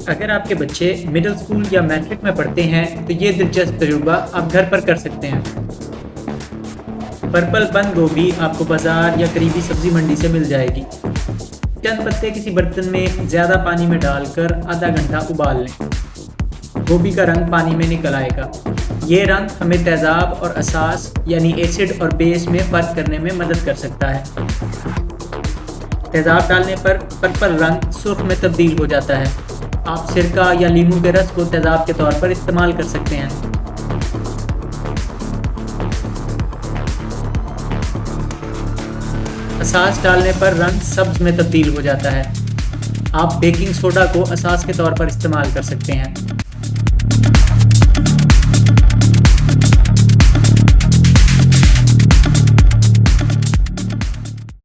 अगर आपके बच्चे मिडिल स्कूल या मैट्रिक में पढ़ते हैं तो ये दिलचस्प तजुर्बा आप घर पर कर सकते हैं। पर्पल बंद गोभी आपको बाजार या करीबी सब्जी मंडी से मिल जाएगी। चंद पत्ते किसी बर्तन में ज़्यादा पानी में डालकर आधा घंटा उबाल लें। गोभी का रंग पानी में निकल आएगा। ये रंग हमें तेज़ाब और असास यानी एसिड और बेस में फ़र्क करने में मदद कर सकता है। तेज़ाब डालने पर पर्पल रंग सुर्ख में तब्दील हो जाता है। आप सिरका या लीमू के रस को तेज़ाब के तौर पर इस्तेमाल कर सकते हैं। असास डालने पर रंग सब्ज में तब्दील हो जाता है। आप बेकिंग सोडा को असास के तौर पर इस्तेमाल कर सकते हैं।